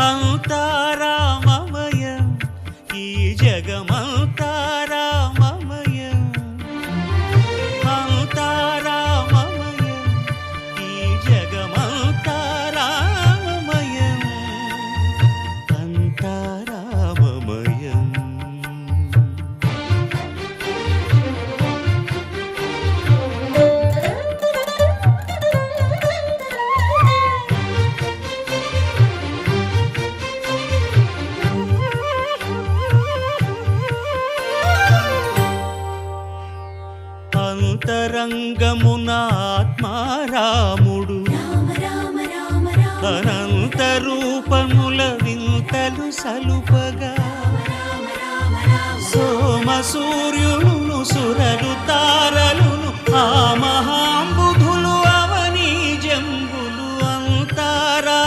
అంతారామమయం ఈ జగమంతారామమయం అంతారామమయం ఈ జగమంతారామమయం అంతారామమయం. అంతరంగమున ఆత్మారాముడు అనంత రూపముల వింతలు సలుపగా సోమ సూర్యులను సురలు తారలును ఆ మహాంబుధులు అవనీ జంబులు అంతారా